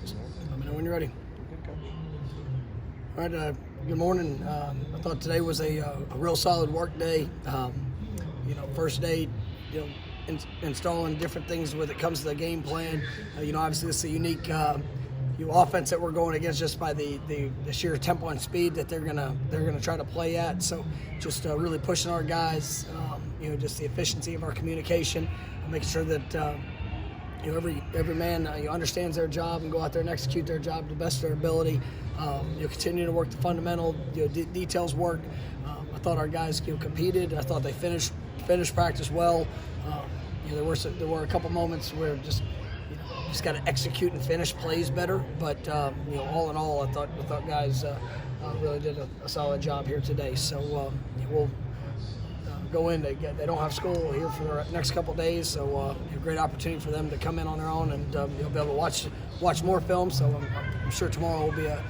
Let me know when you're ready. All right, good morning. I thought today was a real solid work day. First day, installing different things when it comes to the game plan. Obviously this is a unique offense that we're going against just by the sheer tempo and speed that they're gonna try to play at. So just really pushing our guys. Just the efficiency of our communication, making sure that every man understands their job and go out there and execute their job to the best of their ability. Continue to work the fundamental details work. I thought our guys competed. I thought they finished practice well. There were a couple moments where just got to execute and finish plays better. But all in all, I thought guys really did a solid job here today. So we'll go in. They don't have school here for the next couple of days, so a great opportunity for them to come in on their own and be able to watch more film. So I'm sure tomorrow will be a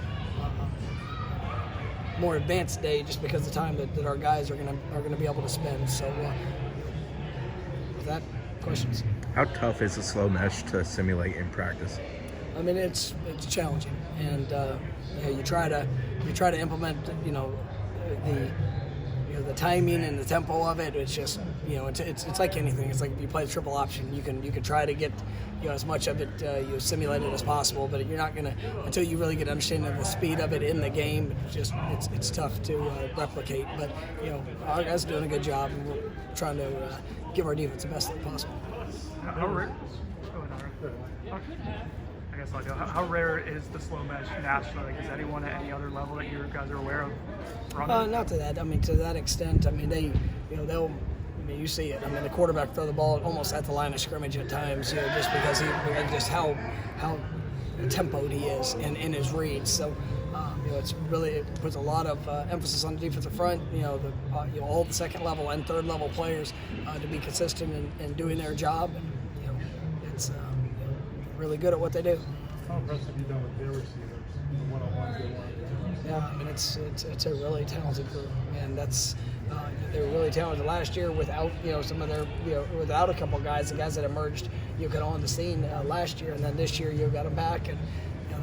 more advanced day just because of the time that our guys are gonna be able to spend. So with that, questions. How tough is the slow mesh to simulate in practice? I mean, it's challenging, and you try to implement the timing and the tempo of it. It's just it's like anything. It's like if you play the triple option, you can try to get as much of it simulated as possible, but you're not gonna until you really get an understanding of the speed of it in the game. It's tough to replicate. But our guys are doing a good job, and we're trying to give our defense the best that possible. How rare is the slow mesh nationally? Like, is anyone at any other level that you guys are aware of? Not to that. I mean, to that extent. I mean, they'll. You see it. I mean, the quarterback throw the ball almost at the line of scrimmage at times. Just because just how tempoed he is in his reads. So, it puts a lot of emphasis on the defensive front. All the second level and third level players to be consistent in doing their job. And it's really good at what they do. How impressed have you done with their receivers, the one-on-ones they want to do? Yeah, I mean it's a really talented group, and they were really talented last year without some of their without a couple of guys, the guys that emerged on the scene last year, and then this year you got them back, and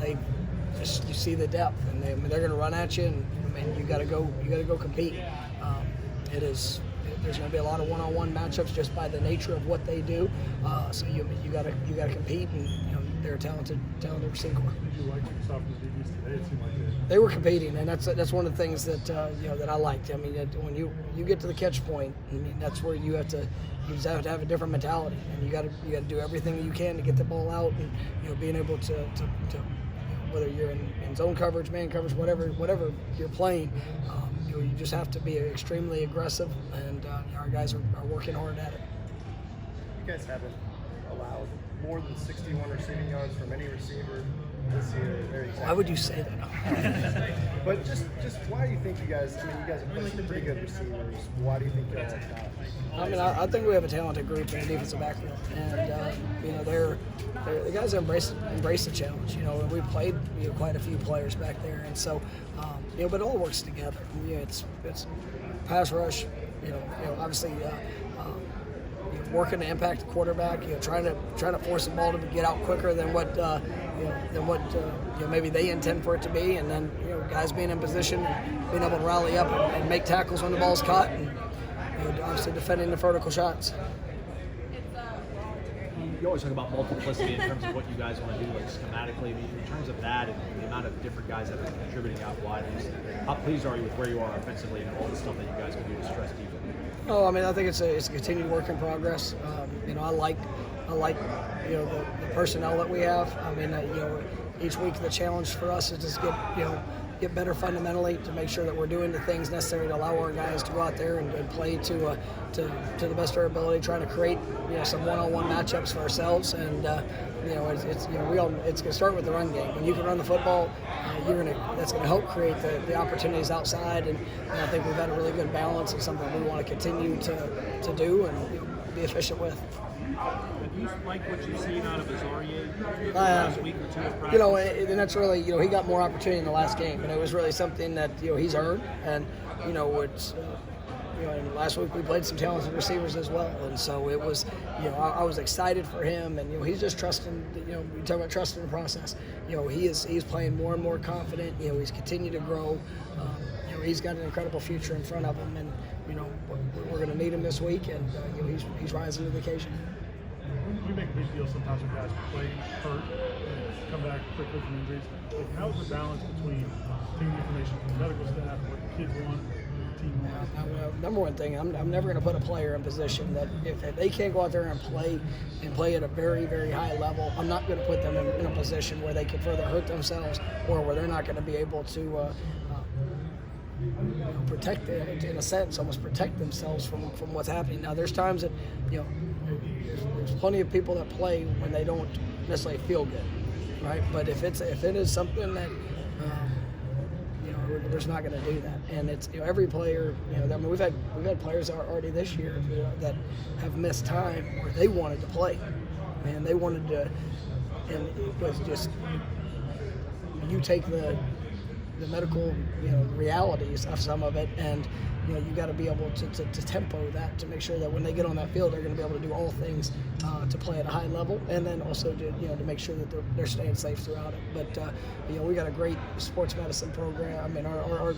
they just you see the depth, and they're going to run at you, and you got to go compete. There's going to be a lot of one-on-one matchups just by the nature of what they do. So you got to compete, and they're a talented receiver corps. Did you like what you saw from the DBs today? It seemed like they were competing, and that's one of the things that that I liked. I mean, when you get to the catch point, I mean, that's where you just have to have a different mentality, and you got to do everything you can to get the ball out, and being able to whether you're in zone coverage, man coverage, whatever you're playing. You just have to be extremely aggressive, and our guys are working hard at it. You guys haven't allowed more than 61 receiving yards from any receiver this year. Why would you say that? But just why do you think you guys? I mean, you guys have played some pretty good receivers. Why do you think you're like that? I mean, I think we have a talented group in the defensive backfield, and they're the guys that embrace the challenge. And we played quite a few players back there, and so but it all works together. It's pass rush. Obviously. Working to impact the quarterback, trying to force the ball to get out quicker than what maybe they intend for it to be, and then guys being in position, and being able to rally up and make tackles when the ball's caught, and obviously defending the vertical shots. You always talk about multiplicity in terms of what you guys want to do, like schematically. I mean, in terms of that and the amount of different guys that are contributing out wide, how pleased are you with where you are offensively and all the stuff that you guys can do to stress defense? Oh, I mean, I think it's a continued work in progress. I like the personnel that we have. I mean, each week the challenge for us is just get better fundamentally to make sure that we're doing the things necessary to allow our guys to go out there and play to the best of our ability, trying to create some one-on-one matchups for ourselves. And it's going to start with the run game. When you can run the football, that's going to help create the opportunities outside. And I think we've had a really good balance and something we want to continue to do and be efficient with. Do you like what you've seen out of Azareye'h last week or two of practice? And that's really, he got more opportunity in the last game, and it was really something that, he's earned. And, and last week we played some talented receivers as well, and so it was, I was excited for him, and he's just trusting. We talk about trusting the process. He's playing more and more confident. He's continued to grow. He's got an incredible future in front of him, and we're going to need him this week, and he's rising to the occasion. We make a big deal sometimes when guys play hurt and come back quickly from injuries. Like, how's the balance between taking information from the medical staff, what the kids want, what the team wants? Number one thing, I'm never going to put a player in position that if they can't go out there and play at a very, very high level, I'm not going to put them in a position where they could further hurt themselves or where they're not going to be able to protect, in a sense, almost protect themselves from what's happening. Now, there's times that, there's plenty of people that play when they don't necessarily feel good, right? But if it is something that, we're just not going to do that. And it's, every player, we've had players already this year that have missed time where they wanted to play, and they wanted to, and it was just, you take the medical, realities of some of it, and you got to be able to tempo that to make sure that when they get on that field, they're going to be able to do all things to play at a high level, and then also to make sure that they're staying safe throughout it. But we got a great sports medicine program. I mean, our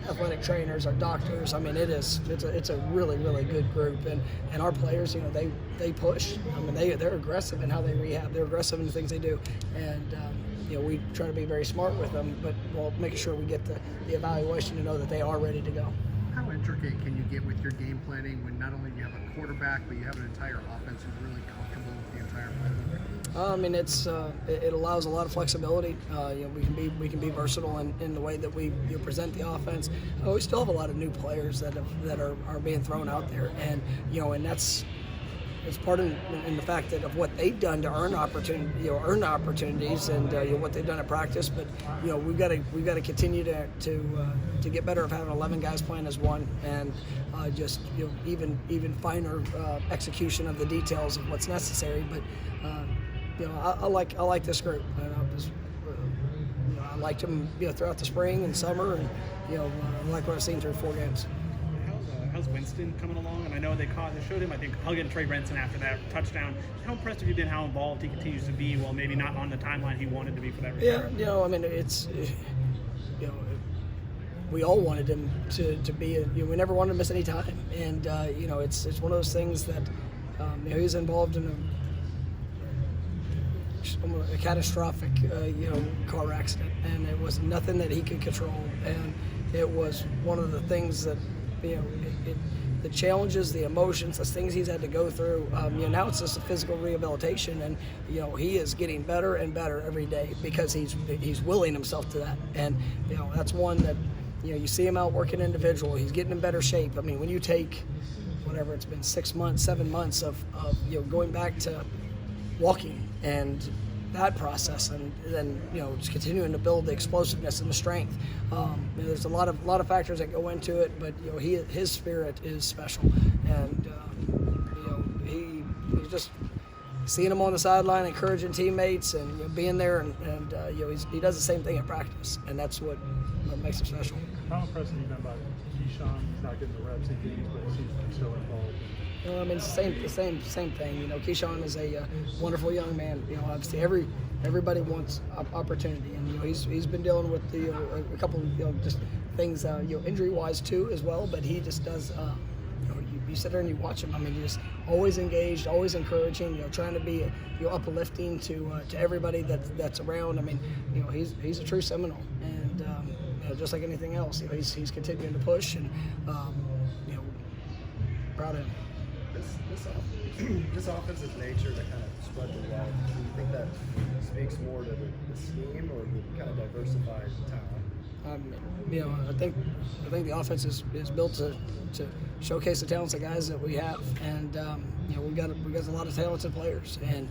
athletic trainers, our doctors. I mean, it's a really, really good group, and our players, they push. I mean, they're aggressive in how they rehab. They're aggressive in the things they do, and we try to be very smart with them, but while making sure we get the evaluation to know that they are ready to go. How intricate can you get with your game planning when not only do you have a quarterback, but you have an entire offense who's really comfortable with the entire play? I mean, it allows a lot of flexibility. We can be versatile in the way that we present the offense. We still have a lot of new players that are being thrown out there, and it's part in the fact that of what they've done to earn opportunities, and what they've done at practice. But we've got to continue to get better of having 11 guys playing as one, and just even finer execution of the details of what's necessary. But I like this group, and I liked them throughout the spring and summer, and I like what I've seen through 4 games. How's Winston coming along? And I know they showed him, I think, hugging Trey Renson after that touchdown. How impressed have you been how involved he continues to be, while maybe not on the timeline he wanted to be for that return? Yeah, I mean, it's, we all wanted him to be, we never wanted to miss any time. And, it's one of those things that, he's involved in a catastrophic, car accident, and it was nothing that he could control. And it was one of the things that, the challenges, the emotions, the things he's had to go through. Now it's just a physical rehabilitation, and he is getting better and better every day because he's willing himself to that. And that's one that you see him out working individual. He's getting in better shape. I mean, when you take whatever it's been 6 months, 7 months of going back to walking and that process, and then just continuing to build the explosiveness and the strength. There's a lot of factors that go into it, but his spirit is special, and he's just seeing him on the sideline, encouraging teammates, and being there, and he does the same thing at practice, and that's what makes him special. How impressed have you been by Keyshawn? He's not getting the reps he needs, but he seems to be so involved. I mean, it's the same thing. Keyshawn is a wonderful young man. Obviously everybody wants opportunity, and he's been dealing with a couple just things injury-wise too as well. But he just does. You sit there and you watch him. I mean, he's just always engaged, always encouraging. Trying to be uplifting to everybody that's around. I mean, he's a true Seminole, and just like anything else, he's continuing to push, and proud of him. This offensive nature that kind of spread the wealth, do you think that speaks more to the scheme or the kind of diversified talent? I think the offense is built to showcase the talents of guys that we have, and we've got a lot of talented players, and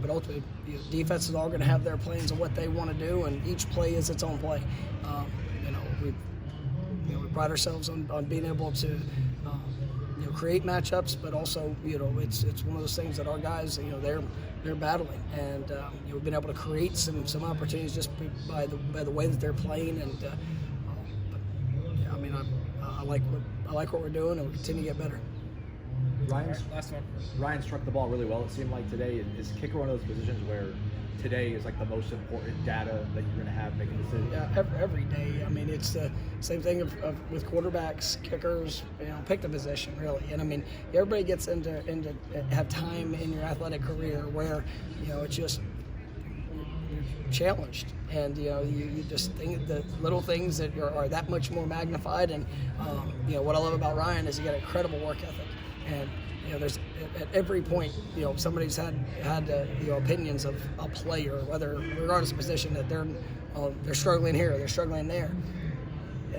but ultimately defenses are going to have their plans of what they want to do, and each play is its own play. We pride ourselves on being able to create matchups, but also it's one of those things that our guys they're battling, and we've been able to create some opportunities just by the way that they're playing, and I like what we're doing, and we'll continue to get better. Ryan struck the ball really well. It seemed like today. Is kicker one of those positions where today is like the most important data that you're going to have making decisions? Yeah, every day. I mean, it's the same thing with quarterbacks, kickers. Pick the position really. And I mean, everybody gets into have time in your athletic career where it's just you're challenged, and you just think the little things that are that much more magnified. And what I love about Ryan is he got an incredible work ethic. And there's at every point, somebody's had opinions of a player, whether regardless of position, that they're struggling here, they're struggling there.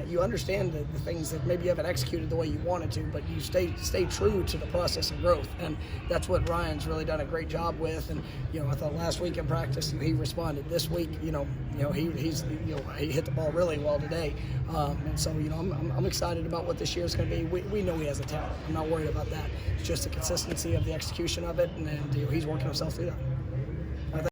You understand the things that maybe you haven't executed the way you wanted to, but you stay true to the process of growth, and that's what Ryan's really done a great job with. And I thought last week in practice he responded. This week, he hit the ball really well today, and so I'm excited about what this year is going to be. We know he has a talent. I'm not worried about that. It's just the consistency of the execution of it, and he's working himself through that.